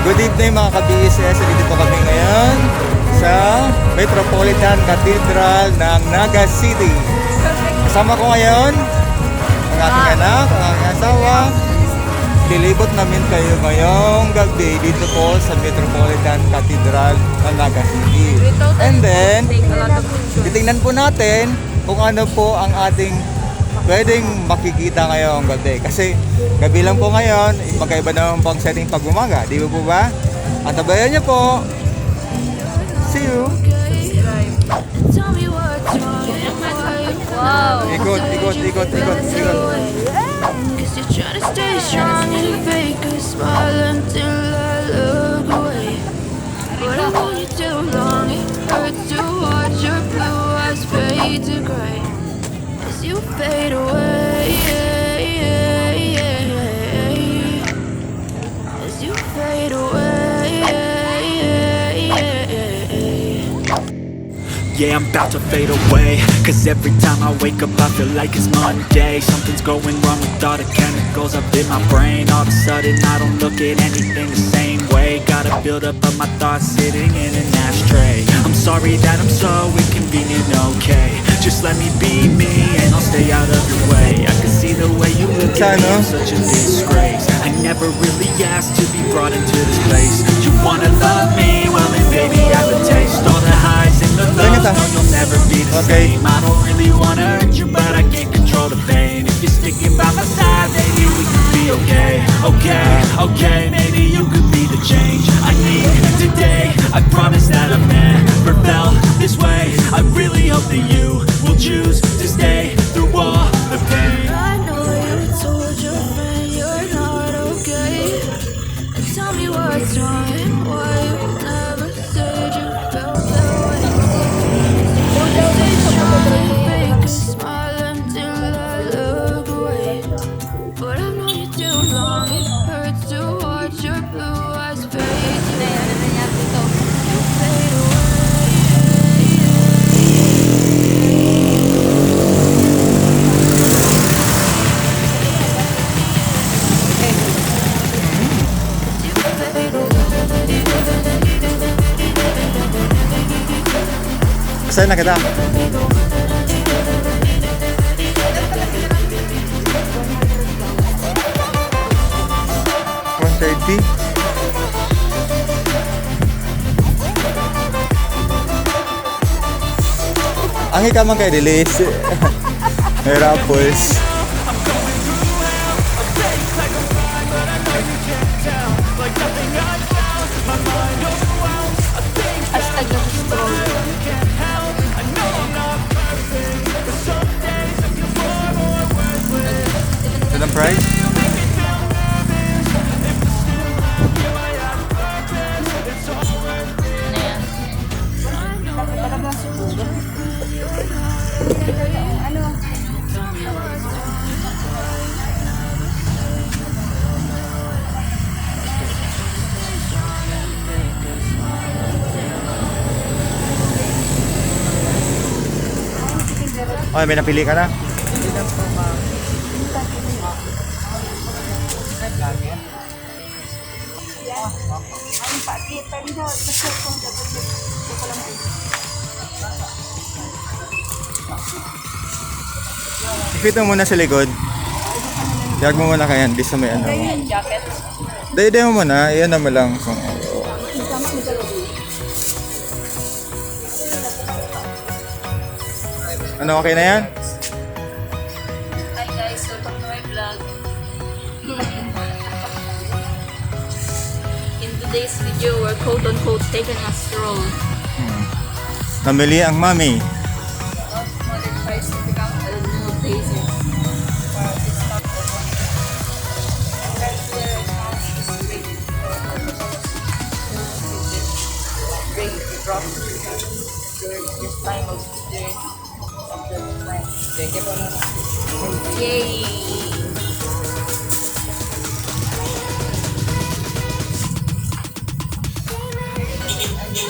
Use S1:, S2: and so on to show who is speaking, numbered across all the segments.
S1: Good evening mga ka-BSS. Dito kami ngayon sa Metropolitan Cathedral ng Naga City. Kasama ko ngayon ang ating anak, ang aking asawa. Lilibot namin kayo ngayong gabi dito po sa Metropolitan Cathedral ng Naga City. And then, titingnan po natin kung ano po ang ating pwedeng makikita ngayong gabi. Kasi gabi lang po ngayon, magkaiba naman pang setting pag umaga. Di ba po ba? At tabayan niyo po. See you!
S2: Wow!
S1: Ikot, ikot, ikot, ikot, ikot.
S3: You fade away, as you fade away.
S4: Yeah, I'm about to fade away, cause every time I wake up I feel like it's Monday. Something's going wrong with all the chemicals up in my brain. All of a sudden I don't look at anything the same way. Gotta build up of my thoughts sitting in an ashtray. I'm sorry that I'm so inconvenient, okay. Just let me be me and I'll stay out of your way. I can see the way you look at me, I'm such a disgrace. I never really asked to be brought into this place. You wanna love me? Well then baby I have a taste. All the highs and the lows, no you'll never be the same. I don't really wanna hurt you but I can't control the pain. If you're sticking by my side, maybe we could be okay. Okay, okay, maybe you could be the change I need today. I promise that I've never felt this way. I really hope that you will choose to stay through all the pain.
S3: I know you told your friend you're not okay, and tell me what's wrong and why you never said you felt that way. Stay strong and fake a smile until I look away, but I've known you too long. It hurts to watch your blue eyes fade. You fade away.
S1: Saan na kita? 130. Ang ikaw man kay Dilis. May raffles.
S3: Hashtag na stroll.
S1: Ito ang price? Oh, may napili ka na? Ipit mo muna sa likod. Diag mo muna kaya, hindi sa may ano.
S3: Jacket.
S1: Day mo muna, iyan naman lang. Ano, okay na yan?
S3: Hi guys, welcome to my vlog. In today's video, we're quote-unquote taking a stroll.
S1: Namili ang mami.
S3: Modern tries to become a new places. It's not over. And right there right now is great. Great drop. This time of the day. Thank you. Yay!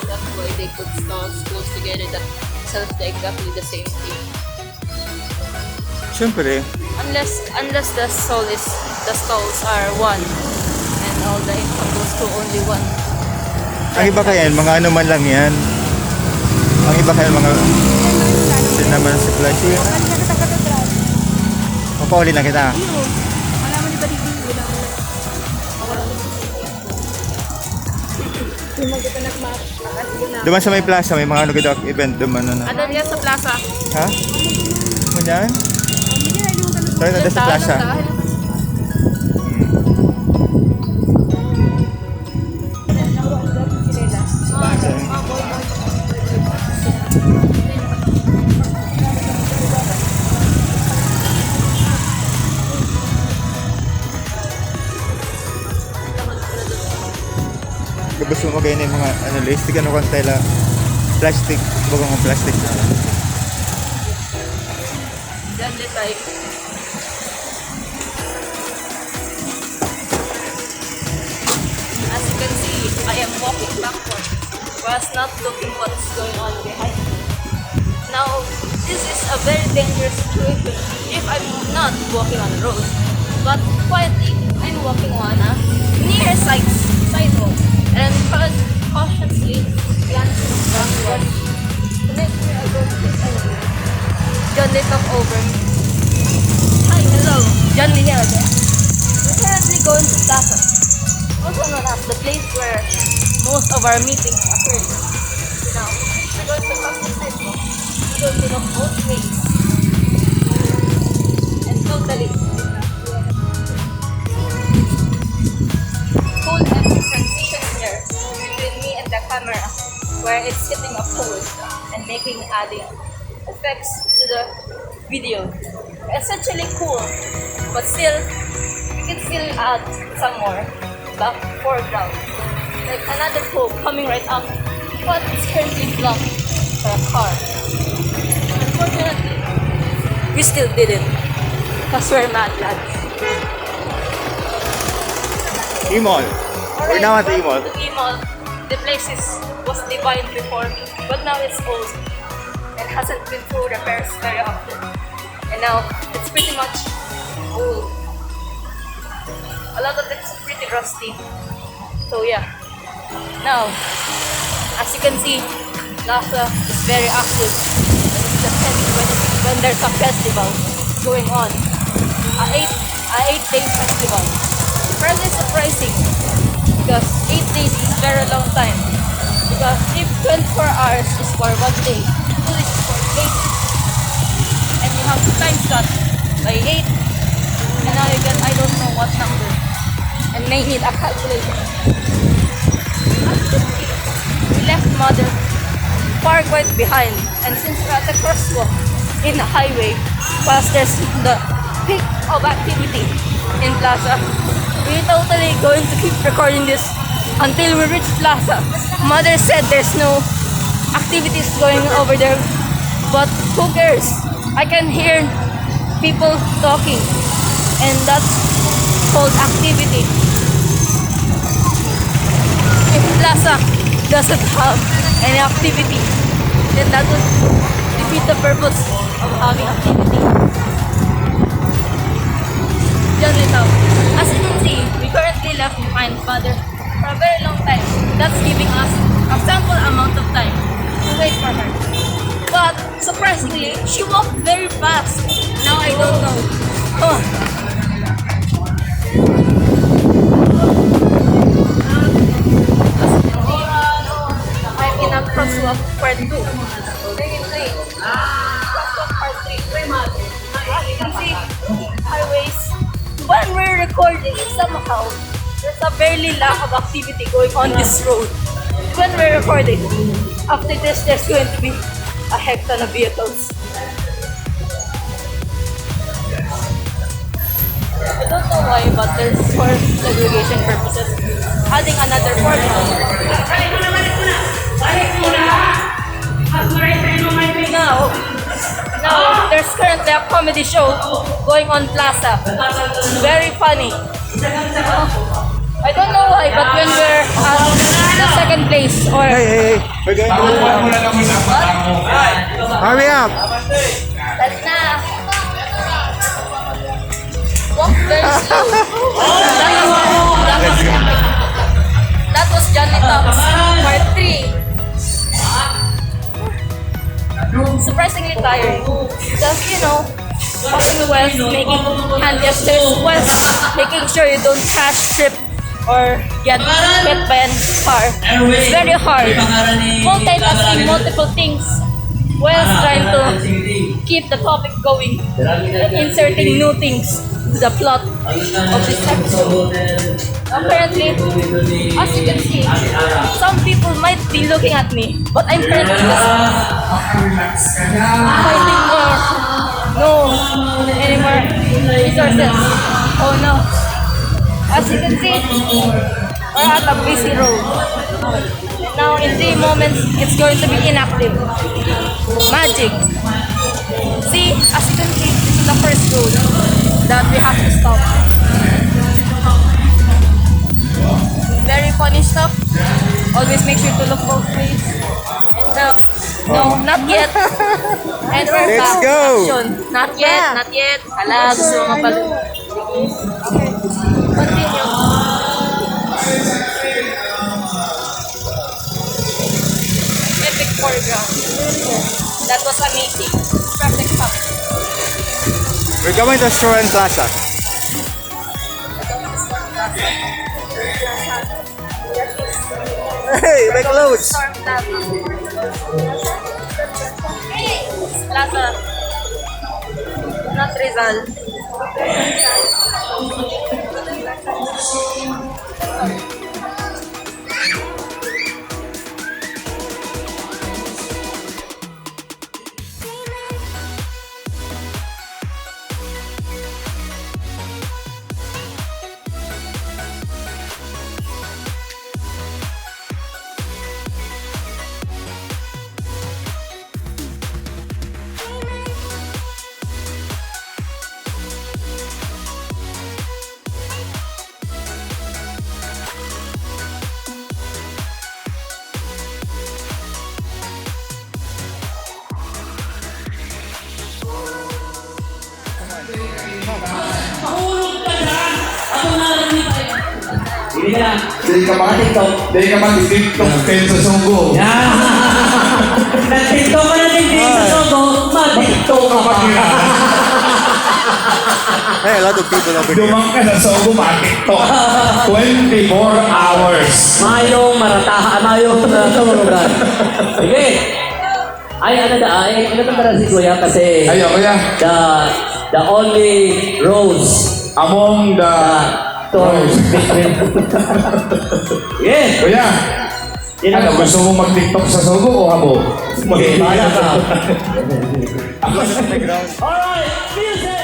S3: That's why they put schools together that sells exactly the same thing.
S1: Siyempre.
S3: Unless the stalls are one and all the income goes to only one.
S1: Ang iba kaya, mga ano man lang yan. Ang iba kaya, mga naman si Plaza. Papauli na kita. Duman sa may plaza, may mga ano event duman ano.
S3: Ano niya sa plaza?
S1: Ha? Ano yan? Sorry, nada sa plaza. Gusto mo kayo yung mga ano, listik ano kang tela plastic, bago mga plastic na
S3: Diyan din tayo. As you can see, I am walking backward. Was not looking what's going on behind me. Now, this is a very dangerous situation if I'm not walking on the road. But quietly, I'm walking on a near sidewalk. And cautiously glancing backward to make sure I don't hit anyone. John Lee talk over me. Hi, hello, John Lee here again. We're currently going to Plaza, also known as the place where most of our meetings occur. So now, we're going to cross the sidewalk. We're going to look both ways. And totally full empty transition here between me and the camera, where it's hitting a pole and adding effects to the video. Essentially cool, but still, you can still add some more back foreground. Like another pole coming right up, but it's currently blocked by a car. Unfortunately, we still did it, because we're mad lads.
S1: E-mall. We're now at the E-mall.
S3: The E-mall, the place was divine before, but now it's old and hasn't been through repairs very often. And now it's pretty much old. A lot of it's pretty rusty. So yeah. Now, as you can see, Plaza is very active. When there's a festival going on, a 8-day festival. It's surprising because 8 days is a very long time. Because if 24 hours is for 1 day, 2 days is for 8. And you
S2: have times that by 8. And now you get, I don't know what number. And may need a calculator. We left mother far quite behind. And since we're at the crosswalk in the highway, past there's the peak of activity in plaza, we're totally going to keep recording this until we reach plaza. Mother said there's no activities going over there, but who cares? I can hear people talking, and that's called activity. If plaza doesn't have any activity, then that would defeat the purpose of having activity. Just ito. As you can see, we currently left behind mother for a very long time. That's giving us a sample amount of time to wait for her. But surprisingly, she walked very fast. Now I don't know. Oh. I'm in a crosswalk part 2. Crosswalk part 3. As you can see, highways. When we're recording, somehow, there's a barely lack of activity going on this road. When we're recording, after this, there's going to be a heck ton of vehicles. I don't know why, but there's for segregation purposes, adding another part. Now, there's currently a comedy show going on plaza. Very funny. I don't know why, but when we're at the second place or...
S1: Hey. We're going to hurry up.
S2: That's na. Walk very slow. That was Johnny Talks part 3. Surprisingly tiring. Just, walking west, making hand gestures west, making sure you don't crash, trip, or get hit by a car. It's very hard. Multitasking multiple things while trying to keep the topic going and inserting new things to the plot of this episode. Apparently, as you can see, some people might be looking at me, but I'm currently just finding no anymore resources. Oh no. As you can see, we're at a busy road. Now in 3 moments, it's going to be inactive. Magic. See, as you can see, this is the first road that we have to stop. Very funny stuff. Always make sure to look both ways. And no, not yet. And we're
S1: Let's
S2: back.
S1: go.
S2: Action. Not yet. Hala, gusto mo mapalo. Okay. Continue. Epic foreground. That was amazing. Perfect stop.
S1: We're going to Storm Plaza. Hey, my clothes.
S2: Storm Plaza. Plaza. Not Rizal.
S5: Dari ka mag-TikTok kayo sa Sogo.
S6: Nag-TikTok ka natin din sa Sogo, mag-TikTok ka pa.
S1: Hey, a lot of people over here.
S5: Dumang ka sa Sogo, mag-TikTok. 24 hours.
S6: Mayong maratahan, mayong na sa mga brad. Sige. Ay, ano tanda si Kuya kasi
S5: Ayo, kuya.
S6: the only rose
S5: Among the...
S6: thorns between. Yeah.
S5: Kuya, ano, gusto mo mag-tiktok sa Sogo o habo?
S6: Okay, bahala ka.
S1: Playground.
S6: Alright, music!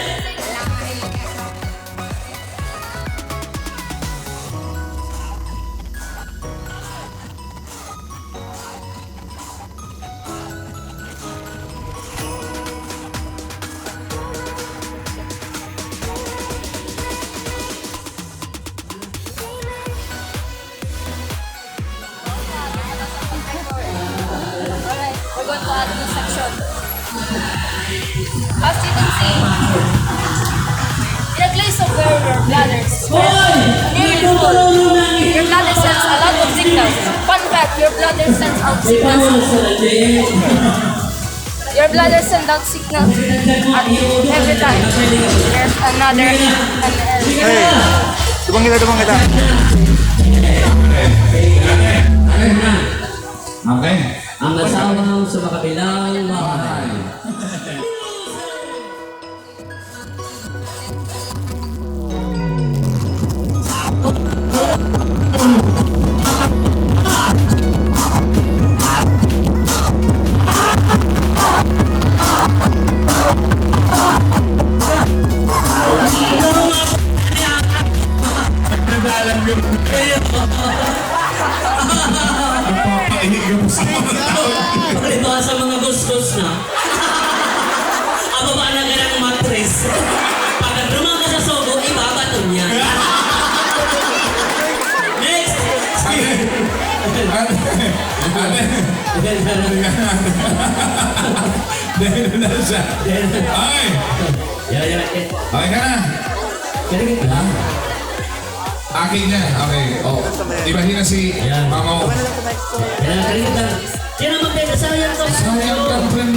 S2: Alright, we're going to add new section. As you can see, in a place of where your bladder is nearly full, your bladder sends a lot of signals. Fun fact, your bladder sends out signals. Your bladder sends out signals at every time. There's another
S1: Hey, dumang kita.
S5: Okay.
S6: Ang asawang sa makabilang bahay. Diba sa mga gustos na? Ako ba na ganang matris? Pag nagrumang ka sa Sogo, ibabato niya. Next!
S5: Dahil na siya. Okay.
S6: Yan.
S5: Okay ka na.
S6: Galing ka.
S5: Akin niya. Okay. Oh. Ibahin na si Mamo.
S6: Yan, galing ka. Yan ang magdala. Sayang to.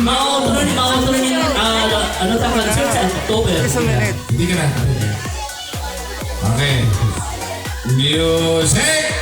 S6: Mautuloy ano ta concert sa October.
S5: Hindi ka na. Okay. Music!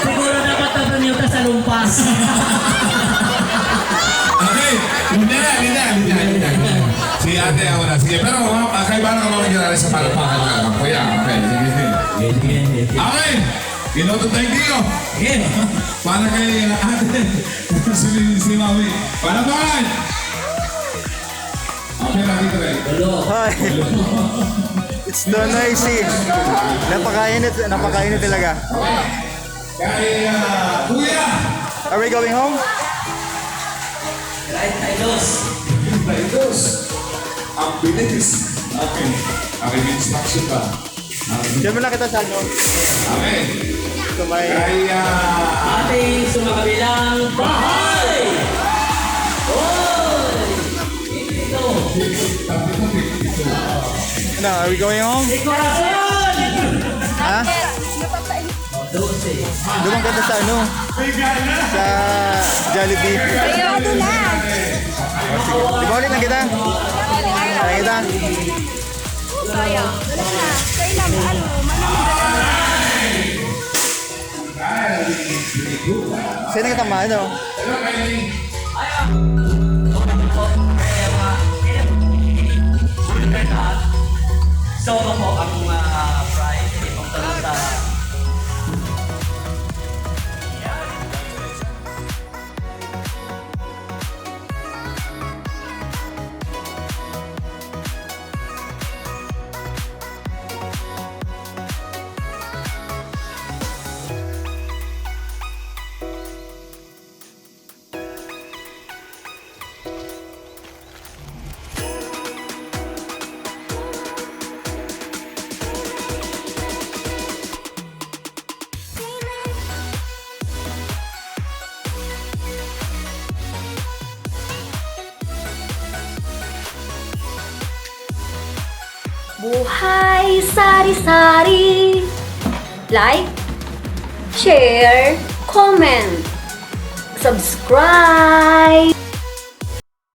S6: Siguro dapat tapan niyo ta sa lumpas.
S5: Okay. Hindi na. Si ate ako na. Sige, pero kaibahan ka mga ginari sa palapakan ka. Kuya, okay. Sige. Okay. Ginototay kayo. Para kay ate. Si Mami. Palapakan! Okay, nakita rin.
S1: Hi. It's so noisy. Napakainit talaga.
S5: Kay Kuya!
S1: Are we going home?
S5: Laitos. Ang bilis. Okay. Okay, may instruction pa.
S1: Diyan mo na kita sa ano.
S5: Okay.
S1: So may...
S5: Kay
S6: Ating sa makabilang bahay! Oy! Ito!
S1: Ano, are we going home?
S6: Corazon!
S1: Ha? Dumang kita sa ano? Sa Jollibee. Di ba ulit na kita?
S2: sayang.
S1: Sino kita ano?
S6: So ako ang prize itong tanong sa
S7: Buhay Sari-Sari. Like, share, comment, subscribe.